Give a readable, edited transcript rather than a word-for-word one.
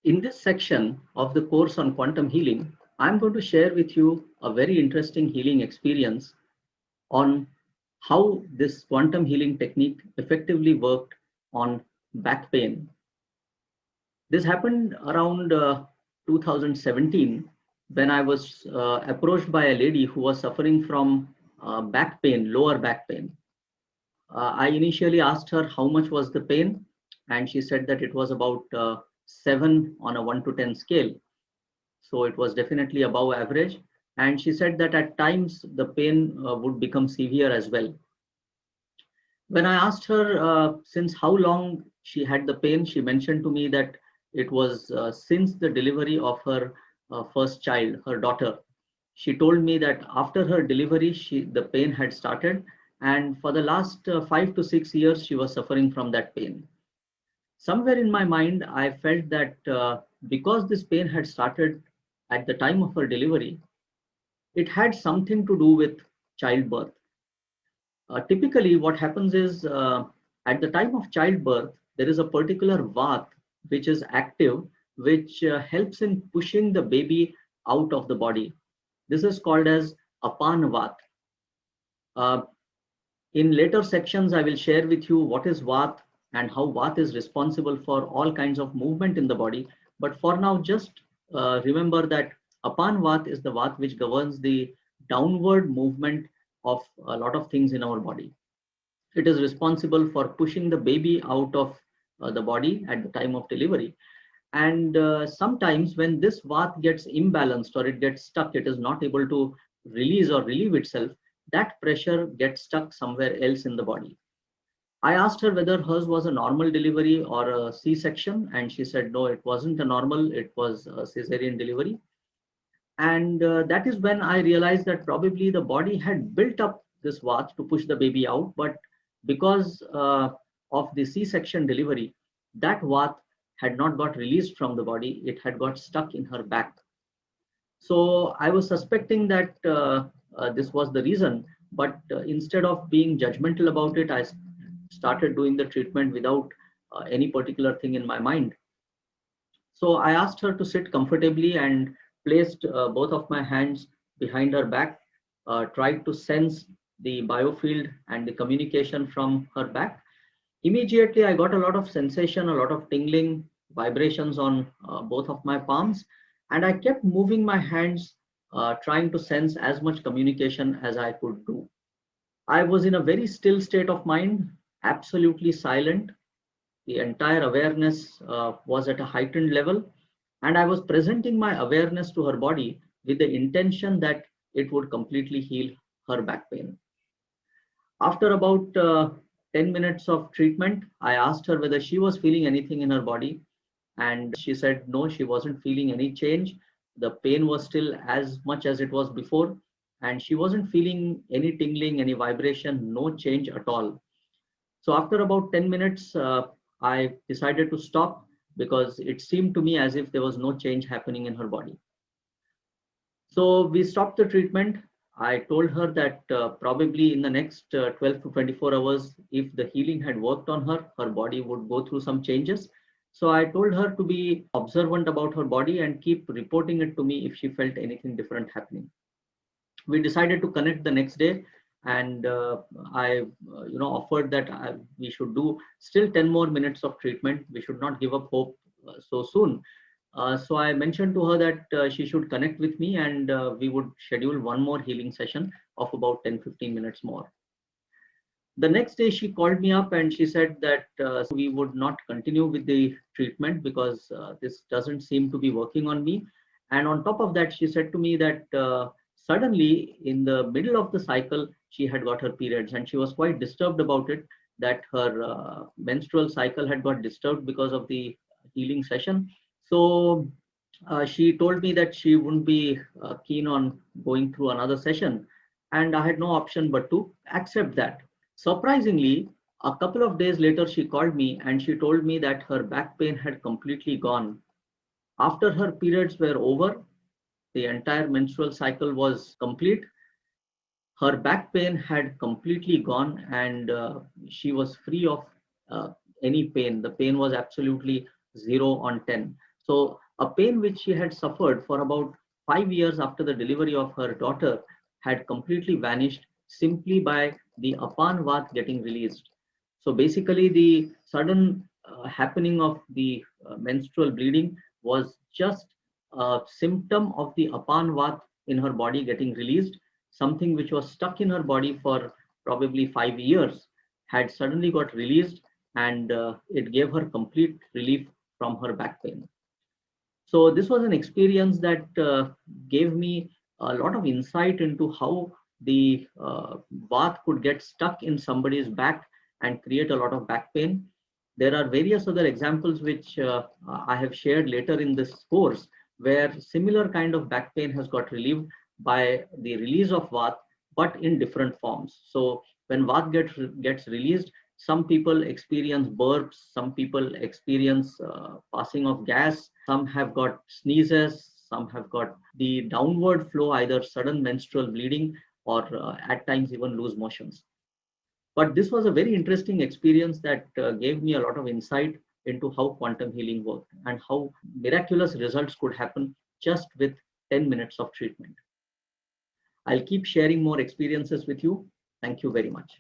In this section of the course on quantum healing, I'm going to share with you a very interesting healing experience on how this quantum healing technique effectively worked on back pain. This happened around 2017 when I was approached by a lady who was suffering from back pain, lower back pain. I initially asked her how much was the pain, and she said that it was about 7 on a 1 to 10 scale. So it was definitely above average. And she said that at times the pain would become severe as well. When I asked her since how long she had the pain, she mentioned to me that it was since the delivery of her first child, her daughter. She told me that after her delivery, the pain had started, and for the last 5 to 6 years, she was suffering from that pain. Somewhere in my mind, I felt that because this pain had started at the time of her delivery, it had something to do with childbirth. Typically, what happens is at the time of childbirth, there is a particular vaat which is active, which helps in pushing the baby out of the body. This is called as apan vaat. Uh, in later sections, I will share with you what is vaat and how vaat is responsible for all kinds of movement in the body. But for now, just remember that apan vaat is the vaat which governs the downward movement of a lot of things in our body. It is responsible for pushing the baby out of the body at the time of delivery. And sometimes when this vaat gets imbalanced or it gets stuck, it is not able to release or relieve itself, that pressure gets stuck somewhere else in the body. I asked her whether hers was a normal delivery or a C-section, and she said no, it wasn't a normal, it was a cesarean delivery. And that is when I realized that probably the body had built up this vaat to push the baby out, but because of the C-section delivery, that vaat had not got released from the body, it had got stuck in her back. So I was suspecting that this was the reason, but instead of being judgmental about it, I started doing the treatment without any particular thing in my mind. So I asked her to sit comfortably and placed both of my hands behind her back, tried to sense the biofield and the communication from her back. Immediately, I got a lot of sensation, a lot of tingling, vibrations on both of my palms, and I kept moving my hands, trying to sense as much communication as I could do. I was in a very still state of mind, absolutely silent. The entire awareness was at a heightened level, and I was presenting my awareness to her body with the intention that it would completely heal her back pain. After about 10 minutes of treatment, I asked her whether she was feeling anything in her body, and she said no, she wasn't feeling any change. The pain was still as much as it was before, and she wasn't feeling any tingling, any vibration, no change at all. So after about 10 minutes, I decided to stop because it seemed to me as if there was no change happening in her body. So we stopped the treatment. I told her that probably in the next 12 to 24 hours, if the healing had worked on her, her body would go through some changes. So I told her to be observant about her body and keep reporting it to me if she felt anything different happening. We decided to connect the next day, and I offered that we should do still 10 more minutes of treatment. We should not give up hope so soon. So I mentioned to her that she should connect with me, and we would schedule one more healing session of about 10-15 minutes more. The next day she called me up and she said that we would not continue with the treatment because this doesn't seem to be working on me. And on top of that, she said to me that suddenly in the middle of the cycle, she had got her periods, and she was quite disturbed about it, that her menstrual cycle had got disturbed because of the healing session. So she told me that she wouldn't be keen on going through another session, and I had no option but to accept that. Surprisingly, a couple of days later, she called me and she told me that her back pain had completely gone. After her periods were over, the entire menstrual cycle was complete. Her back pain had completely gone, and she was free of uh, any pain. The pain was absolutely 0 on 10. So a pain which she had suffered for about 5 years after the delivery of her daughter had completely vanished simply by the apan vaat getting released. So basically, the sudden happening of the menstrual bleeding was just a symptom of the apan vaat in her body getting released. Something which was stuck in her body for probably 5 years had suddenly got released, and it gave her complete relief from her back pain. So this was an experience that gave me a lot of insight into how the bath could get stuck in somebody's back and create a lot of back pain. There are various other examples which I have shared later in this course, where similar kind of back pain has got relieved by the release of vaat, but in different forms. So when vaat gets released, some people experience burps, some people experience passing of gas, some have got sneezes, some have got the downward flow, either sudden menstrual bleeding or at times even loose motions. But this was a very interesting experience that gave me a lot of insight into how quantum healing worked and how miraculous results could happen just with 10 minutes of treatment. I'll keep sharing more experiences with you. Thank you very much.